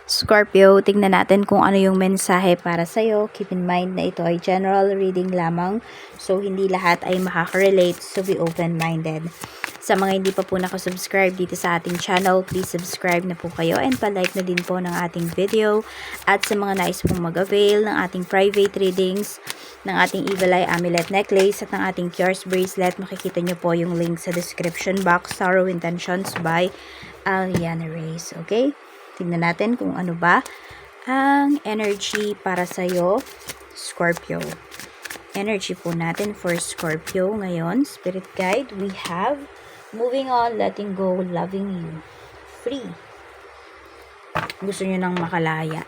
Scorpio, tingnan natin kung ano yung mensahe para sa'yo. Keep in mind na ito ay general reading lamang. So, hindi lahat ay makaka-relate. So, be open-minded. Sa mga hindi pa po nakasubscribe dito sa ating channel, please subscribe na po kayo and palike na din po ng ating video. At sa mga nais pong mag-avail ng ating private readings, ng ating Evil Eye Amulet Necklace at ng ating Cures Bracelet, makikita nyo po yung link sa description box. Tarot Intentions by Aliana Reyes. Okay? Tingnan natin kung ano ba ang energy para sa'yo, Scorpio. Energy po natin for Scorpio ngayon. Spirit guide, we have moving on, letting go, loving you. Free. Gusto nyo nang makalaya.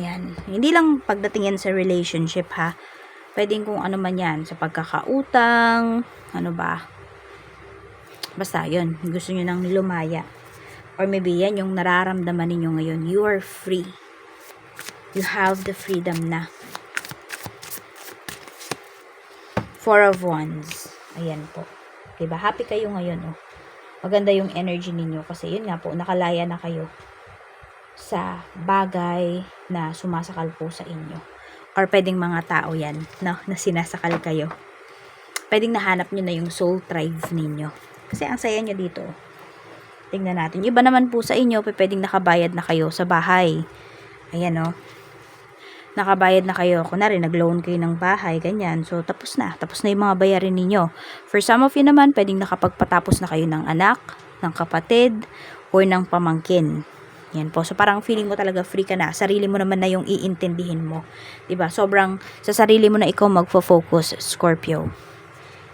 Yan. Hindi lang pagdating yan sa relationship ha. Pwedeng kung ano man yan. Sa pagkakautang, ano ba. Basta yun. Gusto nyo nang lumaya. Or maybe yan yung nararamdaman ninyo ngayon. You are free. You have the freedom na. Four of Wands. Ayan po. Diba? Happy kayo ngayon. Oh. Maganda yung energy ninyo. Kasi yun nga po, nakalaya na kayo sa bagay na sumasakal po sa inyo. Or pwedeng mga tao yan, no, na sinasakal kayo. Pwedeng nahanap nyo na yung soul tribe ninyo. Kasi ang saya nyo dito. Tingnan natin. Yung iba naman po sa inyo, pwedeng nakabayad na kayo sa bahay. Ayan o. Nakabayad na kayo. Kunwari, nag-loan kayo ng bahay, ganyan. So, tapos na. Tapos na yung mga bayarin ninyo. For some of you naman, pwedeng nakapagpatapos na kayo ng anak, ng kapatid, or ng pamangkin. Yan po. So, parang feeling mo talaga free ka na. Sarili mo naman na yung iintindihin mo. Diba? Sobrang, sa sarili mo na ikaw magfo-focus, Scorpio.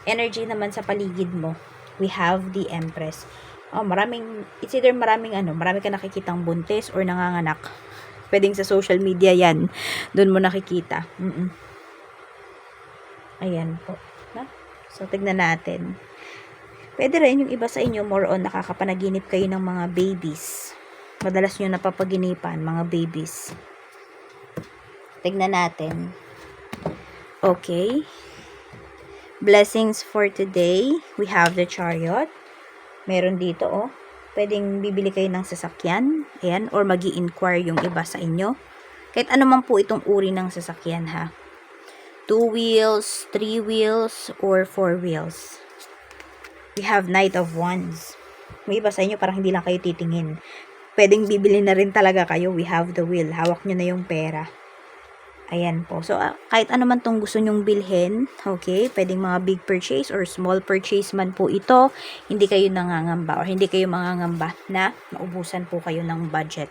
Energy naman sa paligid mo. We have the Empress. Oh, it's either marami ka nakikitang buntis or nanganganak. Pwedeng sa social media yan. Doon mo nakikita. Ayan po. Ha? So, tignan natin. Pwede rin yung iba sa inyo, more on nakakapanaginip kayo ng mga babies. Madalas nyo napapaginipan, mga babies. Tignan natin. Okay. Blessings for today. We have the Chariot. Meron dito, oh. Pwedeng bibili kayo ng sasakyan. Ayan. Or magi-inquire yung iba sa inyo. Kahit ano man po itong uri ng sasakyan, ha. 2 wheels, 3 wheels, or 4 wheels. We have Knight of Wands. May iba sa inyo, parang hindi lang kayo titingin. Pwedeng bibili na rin talaga kayo. We have the wheel. Hawak nyo na yung pera. Ayan po. So, kahit ano man tong gusto nyong bilhin, okay, pwedeng mga big purchase or small purchase man po ito, hindi kayo nangangamba or hindi kayo mangangamba na maubusan po kayo ng budget.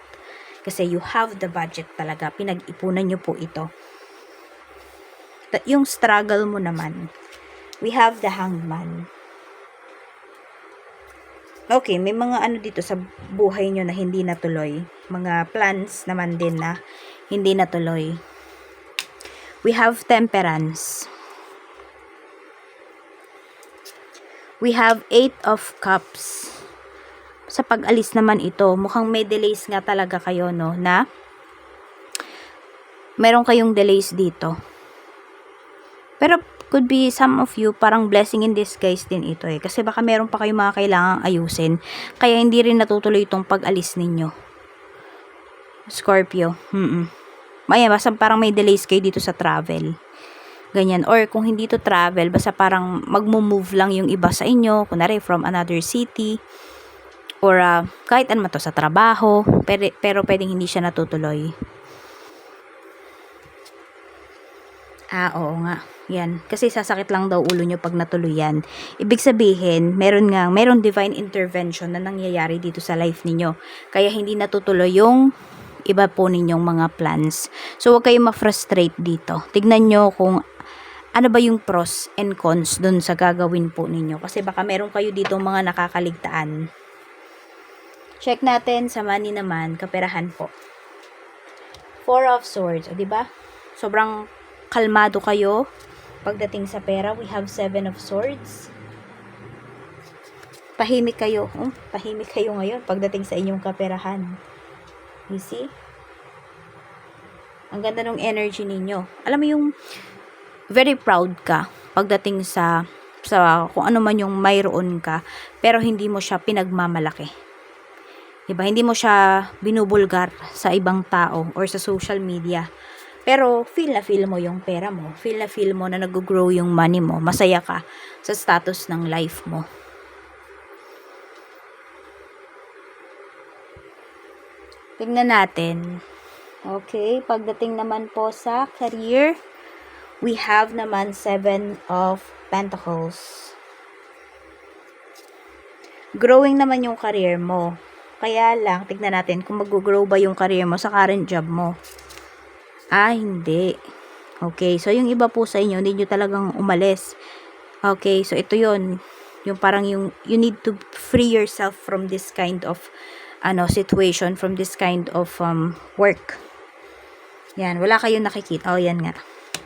Kasi you have the budget talaga. Pinag-ipunan nyo po ito. Yung struggle mo naman, we have the Hangman. Okay, may mga ano dito sa buhay nyo na hindi natuloy. Mga plans naman din na hindi natuloy. We have Temperance. We have 8 of Cups. Sa pag-alis naman ito, mukhang may delays nga talaga kayo, no, na meron kayong delays dito. Pero could be some of you, parang blessing in disguise din ito eh. Kasi baka meron pa kayong mga kailangang ayusin. Kaya hindi rin natutuloy itong pag-alis ninyo. Scorpio. Maya, basta parang may delays kayo dito sa travel. Ganyan. Or kung hindi to travel, basta parang magmo-move lang yung iba sa inyo. Kunwari from another city. Or kahit ano to sa trabaho. Pero pwedeng hindi siya natutuloy. Oo nga. Yan. Kasi sasakit lang daw ulo nyo pag natuloy yan. Ibig sabihin, meron divine intervention na nangyayari dito sa life ninyo. Kaya hindi natutuloy yung iba po ninyong mga plans. So, huwag kayong ma-frustrate dito. Tignan nyo kung ano ba yung pros and cons dun sa gagawin po ninyo. Kasi baka meron kayo dito mga nakakaligtaan. Check natin sa money naman, kaperahan po. 4 of Swords. O, diba? Sobrang kalmado kayo. Pagdating sa pera, we have 7 of Swords. Tahimik kayo. Tahimik kayo ngayon pagdating sa inyong kaperahan. You see? Ang ganda ng energy ninyo. Alam mo yung very proud ka pagdating sa kung ano man yung mayroon ka, pero hindi mo siya pinagmamalaki. Diba? Hindi mo siya binubulgar sa ibang tao or sa social media. Pero feel na feel mo yung pera mo. Feel na feel mo na nag-grow yung money mo. Masaya ka sa status ng life mo. Tingnan natin. Okay, pagdating naman po sa career, we have naman 7 of Pentacles. Growing naman yung career mo. Kaya lang, tignan natin kung mag-grow ba yung career mo sa current job mo. Hindi. Okay, so yung iba po sa inyo, hindi nyo talagang umalis. Okay, so ito yun. Yung parang you need to free yourself from this kind of situation, from this kind of work. Yan, wala kayong nakikita. Yan nga.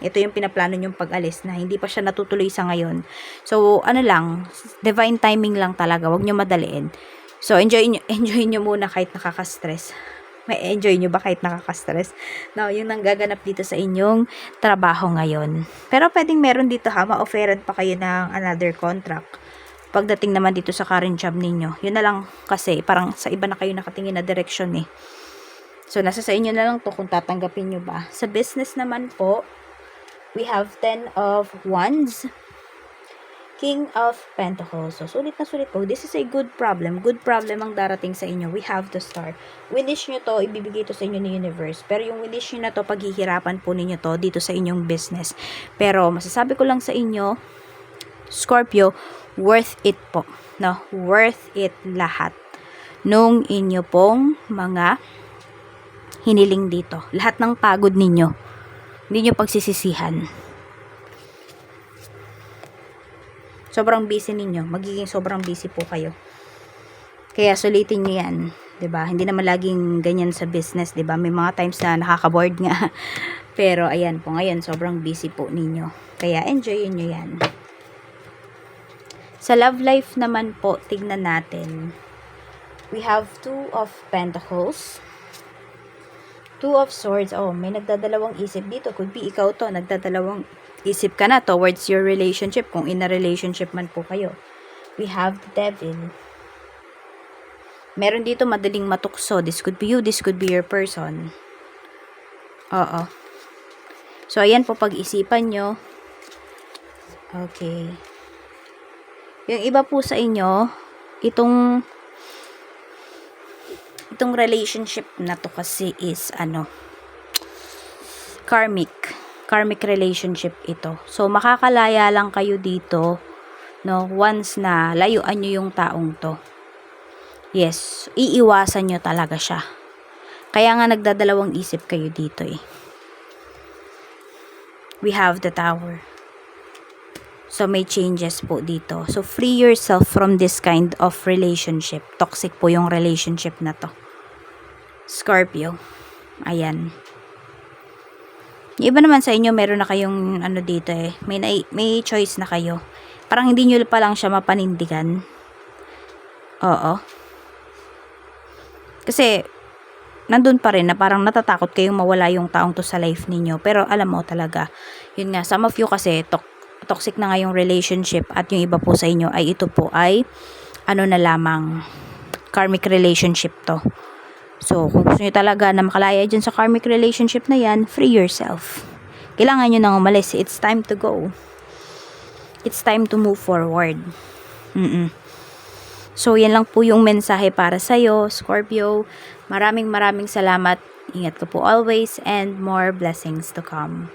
Ito yung pinaplano nyong pag-alis na hindi pa siya natutuloy sa ngayon. So, lang, divine timing lang talaga. Huwag nyo madaliin. So, enjoy nyo muna kahit nakaka-stress. May enjoy nyo ba kahit nakaka-stress? No, yung nanggaganap dito sa inyong trabaho ngayon. Pero pwedeng meron dito ma-offeran pa kayo ng another contract. Pagdating naman dito sa current job ninyo. Yun na lang kasi, parang sa iba na kayo nakatingin na direction eh. So, nasa sa inyo na lang to kung tatanggapin nyo ba. Sa business naman po, we have 10 of Wands, King of Pentacles. So, sulit na sulit po. This is a good problem. Good problem ang darating sa inyo. We have to start. Winish nyo to, ibibigay to sa inyo ni universe. Pero yung winish nyo na to, paghihirapan po ninyo to dito sa inyong business. Pero, masasabi ko lang sa inyo, Scorpio, worth it po. No? Worth it lahat. Nung inyo pong mga hiniling dito. Lahat ng pagod ninyo. Hindi nyo pagsisisihan. Sobrang busy ninyo. Magiging sobrang busy po kayo. Kaya sulitin nyo yan. 'Di ba? Hindi naman laging ganyan sa business. 'Di ba? May mga times na nakaka-bored nga. Pero ayan po. Ngayon, sobrang busy po ninyo. Kaya enjoyin nyo yan. Sa love life naman po, tignan natin. We have 2 of Pentacles. 2 of Swords. Oh, may nagdadalawang isip dito. Could be ikaw to. Nagdadalawang isip ka na towards your relationship. Kung in a relationship man po kayo. We have the Devil. Meron dito madaling matukso. This could be you. This could be your person. Oo. So, ayan po pag-isipan nyo. Okay. Yung iba po sa inyo, itong relationship na to kasi is karmic relationship ito. So makakalaya lang kayo dito no once na layuan nyo yung taong to. Yes, iiwasan nyo talaga siya. Kaya nga nagdadalawang isip kayo dito eh. We have the Tower. So may changes po dito. So free yourself from this kind of relationship. Toxic po yung relationship na to. Scorpio. Ayan. Yung iba naman sa inyo, meron na kayong dito eh. May choice na kayo. Parang hindi nyo pa lang siya mapanindigan. Oo. Kasi, nandun pa rin na parang natatakot kayong mawala yung taong to sa life ninyo. Pero alam mo talaga, yun nga, some of you kasi, toxic na nga yung relationship at yung iba po sa inyo ay ito po ay na lamang karmic relationship to. So, kung gusto nyo talaga na makalaya dyan sa karmic relationship na yan, free yourself. Kailangan nyo nang umalis. It's time to go. It's time to move forward. So, yan lang po yung mensahe para sa'yo, Scorpio. Maraming salamat. Ingat ka po always and more blessings to come.